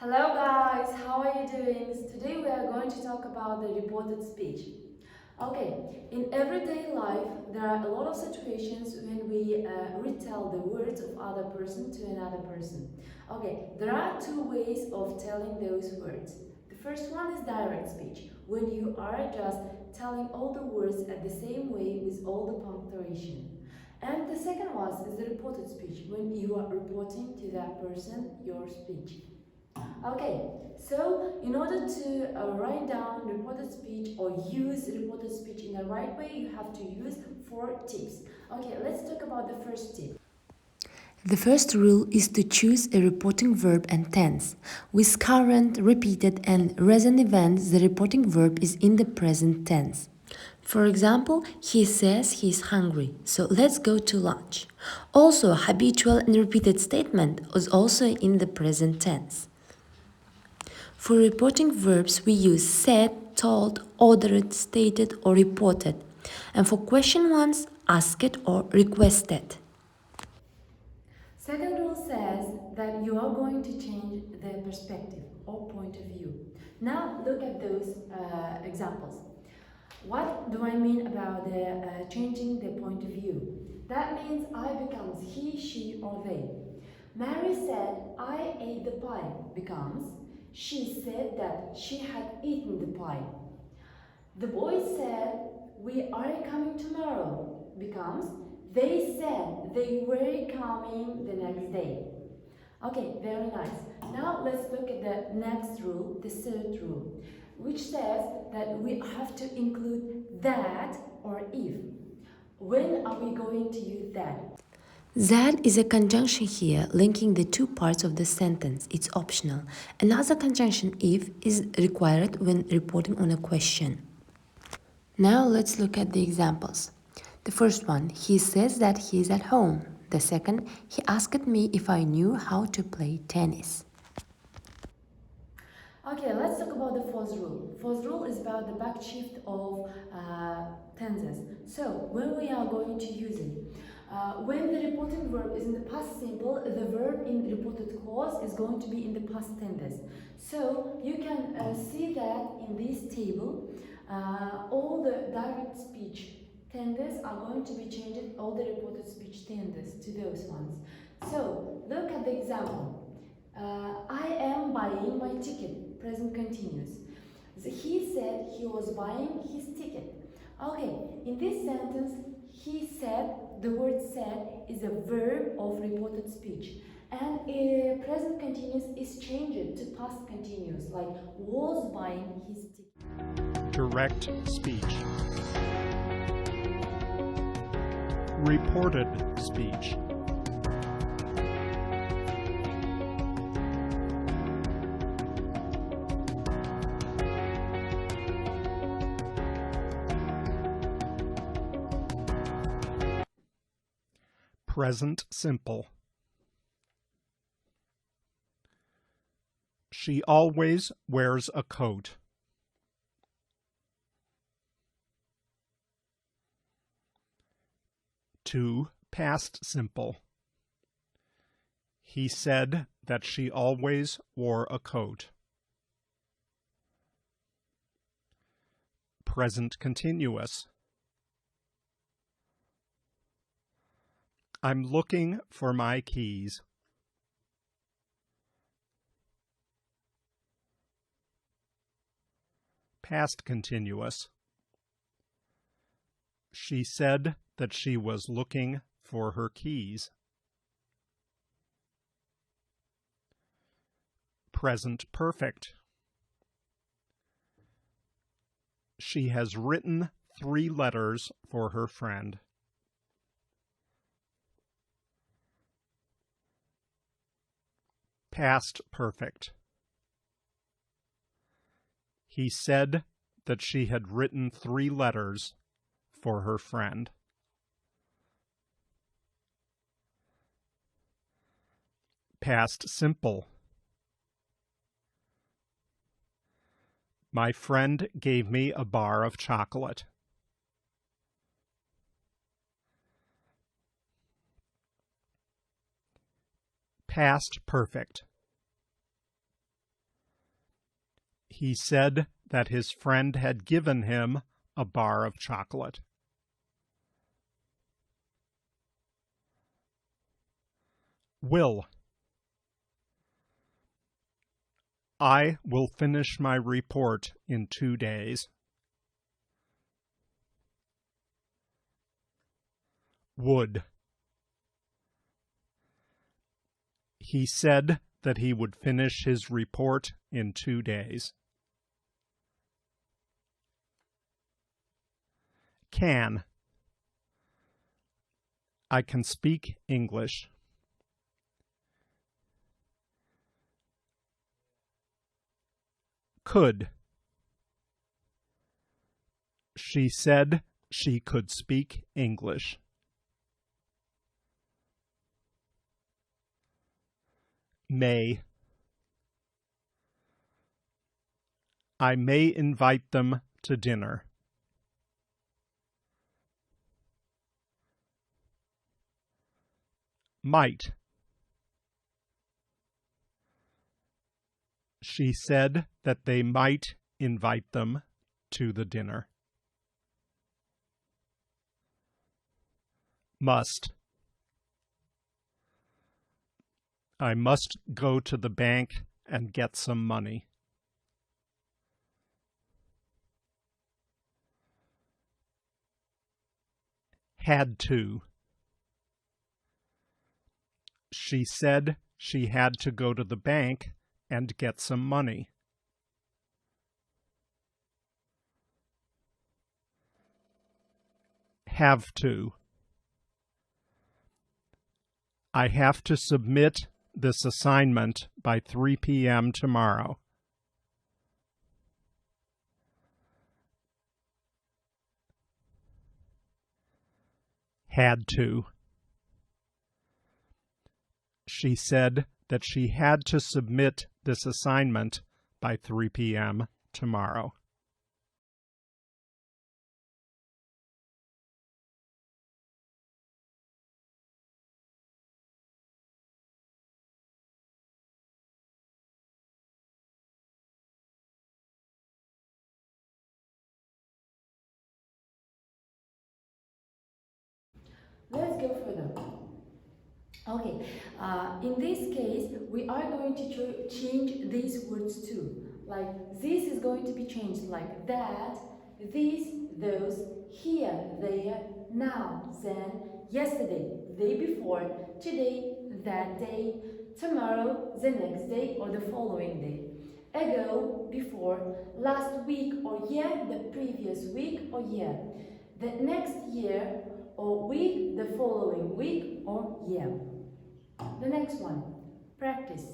Hello guys, how are you doing? Today we are going to talk about the reported speech. Okay, in everyday life there are a lot of situations when we retell the words of other person to another person. Okay, there are two ways of telling those words. The first one is direct speech, when you are just telling all the words at the same way with all the punctuation. And the second one is the reported speech, when you are reporting to that person your speech. Okay, so in order to write down reported speech or use reported speech in the right way, you have to use 4 tips. Okay, let's talk about the first tip. The first rule is to choose a reporting verb and tense. With current, repeated, and recent events, the reporting verb is in the present tense. For example, he says he is hungry, so let's go to lunch. Also, habitual and repeated statement is also in the present tense. For reporting verbs, we use said, told, ordered, stated, or reported. And for question ones, asked or requested. Second rule says that you are going to change the perspective or point of view. Now look at those examples. What do I mean about changing the point of view? That means I becomes he, she, or they. Mary said, I ate the pie, becomes she said that she had eaten the pie. The boy said, we are coming tomorrow, becomes they said they were coming the next day. Okay, very nice. Now let's look at the next rule, the third rule, which says that we have to include that or if. When are we going to use that? That is a conjunction here linking the two parts of the sentence. It's optional. Another conjunction if is required when reporting on a question. Now let's look at the examples. The first one, he says that he is at home. The second, he asked me if I knew how to play tennis. Okay, let's talk about the fourth rule. Fourth rule is about the back shift of tenses. So, when we are going to use it? When the reporting verb is in the past simple, the verb in the reported clause is going to be in the past tense. So, you can see that in this table, all the direct speech tenses are going to be changed, all the reported speech tenses to those ones. So, look at the example. I am buying my ticket, present continuous. He said he was buying his ticket. Okay, in this sentence, he said, the word said is a verb of reported speech. And present continuous is changed to past continuous, like was buying his ticket. Direct speech. Reported speech. Present simple. She always wears a coat. To past simple. He said that she always wore a coat. Present continuous. I'm looking for my keys. Past continuous. She said that she was looking for her keys. Present perfect. She has written 3 letters for her friend. Past perfect. He said that she had written 3 letters for her friend. Past simple. My friend gave me a bar of chocolate. Past perfect. He said that his friend had given him a bar of chocolate. Will. I will finish my report in 2 days. Would. He said that he would finish his report in 2 days. Can. I can speak English. Could. She said she could speak English. May. I may invite them to dinner. Might. She said that they might invite them to the dinner. Must. I must go to the bank and get some money. Had to. She said she had to go to the bank and get some money. Have to. I have to submit this assignment by 3 p.m. tomorrow. Had to. She said that she had to submit this assignment by 3 p.m. tomorrow. Let's go further. Okay, in this case, we are going to change these words too. Like this is going to be changed like that, this, those, here, there, now, then, yesterday, day before, today, that day, tomorrow, the next day, or the following day. Ago, before, last week or year, the previous week or year. The next year or week, the following week or year. The next one, practice.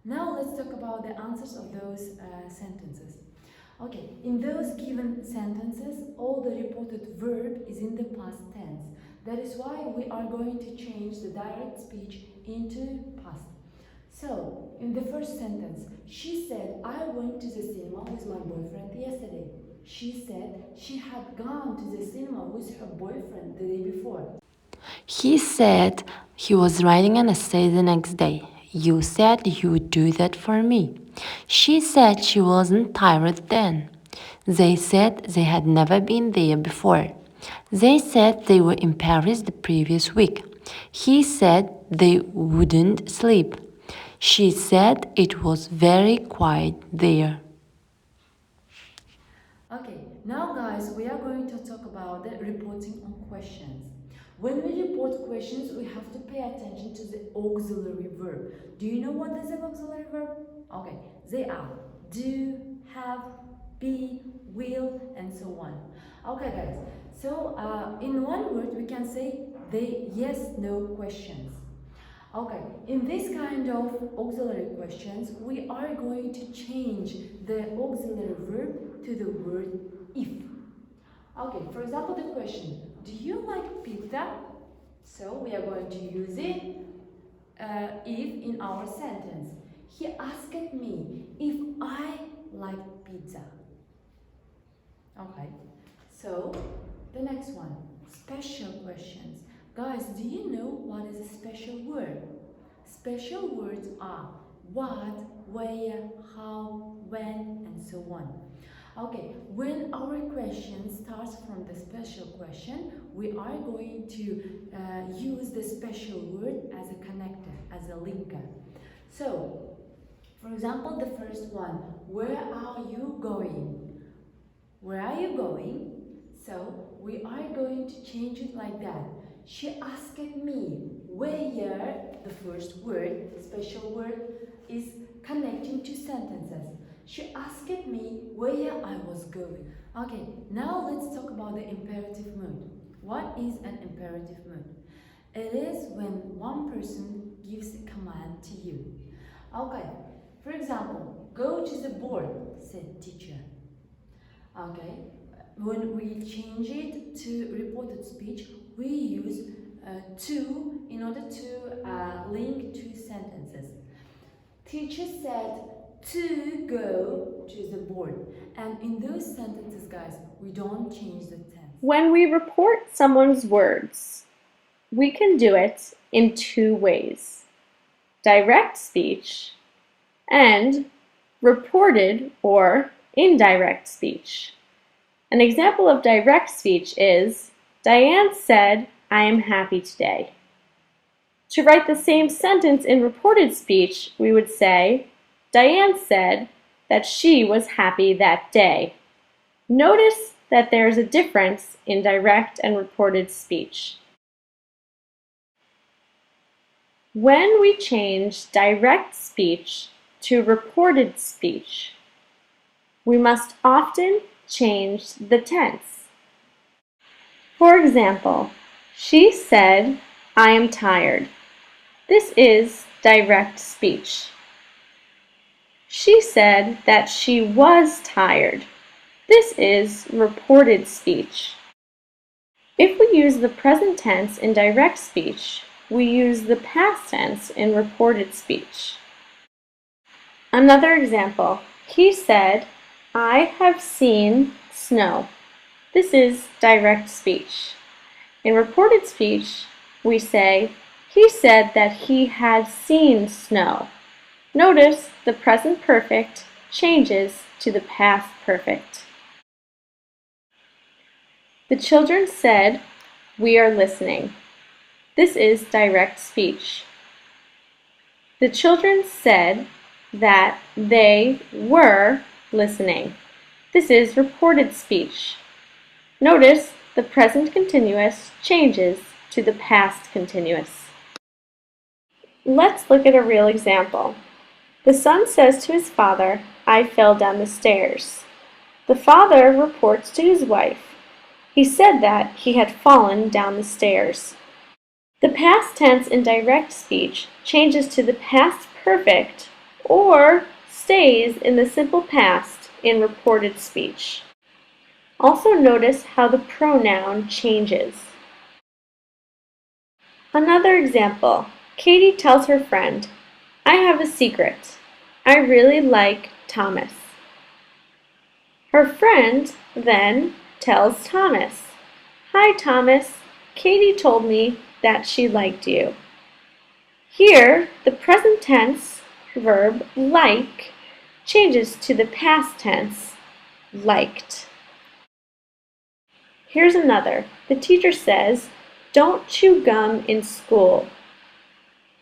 Now let's talk about the answers of those sentences. Okay, in those given sentences, all the reported verb is in the past tense. That is why we are going to change the direct speech into past. So, in the first sentence, she said, I went to the cinema with my boyfriend yesterday. She said she had gone to the cinema with her boyfriend the day before. He said he was writing an essay the next day. You said you would do that for me. She said she wasn't tired then. They said they had never been there before. They said they were in Paris the previous week. He said they wouldn't sleep. She said it was very quiet there. Okay, now guys, we are going to talk about the reporting on questions. When we report questions, we have to pay attention to the auxiliary verb. Do you know what is the auxiliary verb? Okay, they are do, have, be, will, and so on. Okay guys, so in one word we can say the yes-no questions. Okay, in this kind of auxiliary questions, we are going to change the auxiliary verb to the word if. Okay, for example, the question, do you like pizza? So we are going to use it if in our sentence. He asked me if I like pizza. Okay, So, the next one, special questions. Guys, do you know what is a special word? Special words are what, where, how, when, and so on. Okay, when our question starts from the special question, we are going to use the special word as a connector, as a linker. So, for example, the first one, where are you going? Where are you going? So, we are going to change it like that. She asked me where, the first word, special word, is connecting two sentences. She asked me where I was going. Okay, now let's talk about the imperative mood. What is an imperative mood? It is when one person gives a command to you. Okay, for example, go to the board, said teacher. Okay, when we change it to reported speech, we use to in order to link two sentences. Teacher said to go to the board. And in those sentences, guys, we don't change the tense. When we report someone's words, we can do it in two ways: direct speech and reported or indirect speech. An example of direct speech is, Diane said, I am happy today. To write the same sentence in reported speech, we would say, Diane said that she was happy that day. Notice that there is a difference in direct and reported speech. When we change direct speech to reported speech, we must often change the tense. For example, she said, I am tired. This is direct speech. She said that she was tired. This is reported speech. If we use the present tense in direct speech, we use the past tense in reported speech. Another example, he said, I have seen snow. This is direct speech. In reported speech, we say, he said that he had seen snow. Notice the present perfect changes to the past perfect. The children said, we are listening. This is direct speech. The children said that they were listening. This is reported speech. Notice the present continuous changes to the past continuous. Let's look at a real example. The son says to his father, I fell down the stairs. The father reports to his wife. He said that he had fallen down the stairs. The past tense in direct speech changes to the past perfect or stays in the simple past in reported speech. Also notice how the pronoun changes. Another example, Katie tells her friend, I have a secret. I really like Thomas. Her friend then tells Thomas, Hi Thomas, Katie told me that she liked you. Here, the present tense verb like changes to the past tense liked. Here's another. The teacher says, Don't chew gum in school.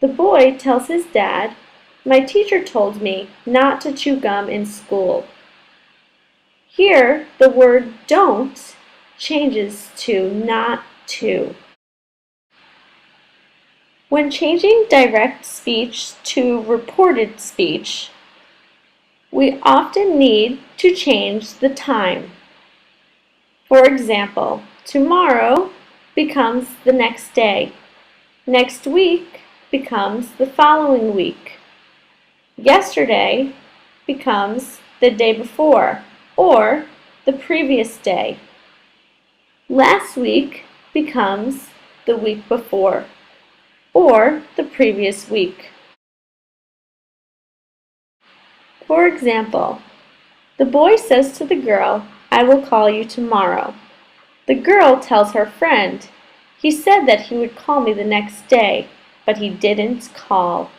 The boy tells his dad, My teacher told me not to chew gum in school. Here, the word don't changes to not to. When changing direct speech to reported speech, we often need to change the time. For example, tomorrow becomes the next day. Next week becomes the following week. Yesterday becomes the day before or the previous day. Last week becomes the week before or the previous week. For example, the boy says to the girl, I will call you tomorrow. The girl tells her friend, "He said that he would call me the next day, but he didn't call."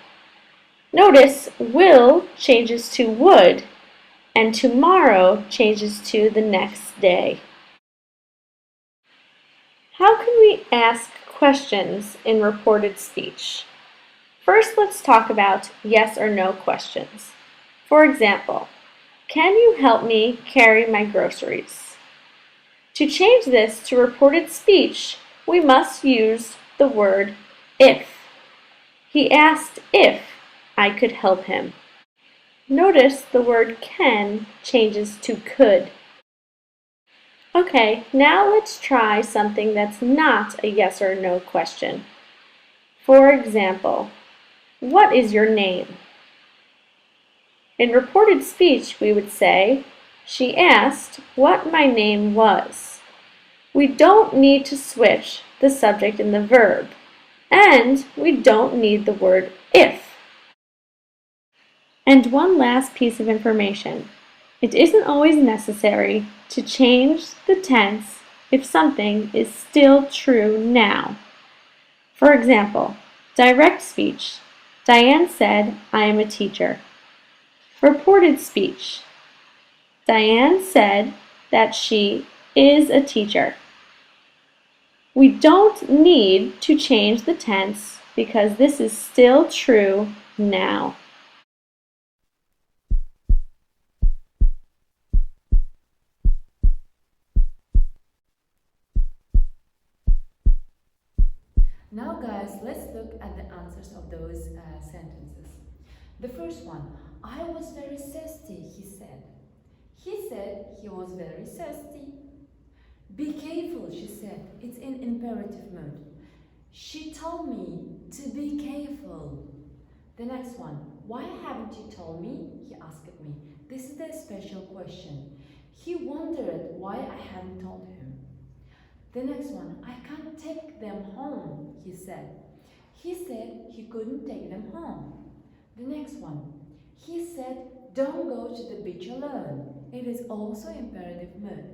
Notice will changes to would, and tomorrow changes to the next day. How can we ask questions in reported speech? First, let's talk about yes or no questions. For example, can you help me carry my groceries? To change this to reported speech, we must use the word if. He asked if I could help him. Notice the word can changes to could. Okay, now let's try something that's not a yes or no question. For example, what is your name? In reported speech, we would say, she asked what my name was. We don't need to switch the subject and the verb, and we don't need the word if. And one last piece of information. It isn't always necessary to change the tense if something is still true now. For example, direct speech. Diane said, "I am a teacher." Reported speech. Diane said that she is a teacher. We don't need to change the tense because this is still true now. Now guys, let's look at the answers of those sentences. The first one, I was very thirsty, he said. He said he was very thirsty. Be careful, she said. It's in imperative mode. She told me to be careful. The next one, why haven't you told me? He asked me. This is the special question. He wondered why I hadn't told him. The next one, I can't take them home, he said. He said he couldn't take them home. The next one, he said, don't go to the beach alone. It is also imperative mood.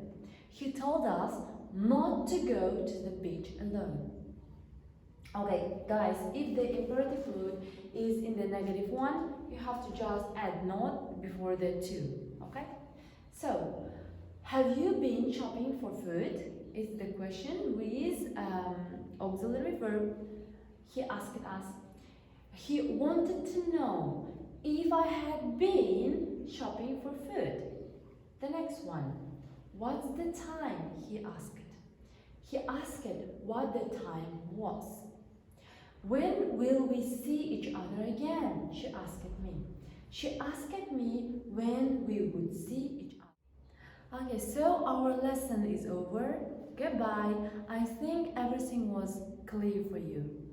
He told us not to go to the beach alone. Okay, guys, if the imperative mood is in the negative one, you have to just add not before the to, okay? So, have you been shopping for food? Is the question with auxiliary verb. He asked us. He wanted to know if I had been shopping for food. The next one. What's the time? He asked. He asked what the time was. When will we see each other again? She asked me. She asked me when we would see each other. Okay, so our lesson is over. Goodbye. I think everything was clear for you.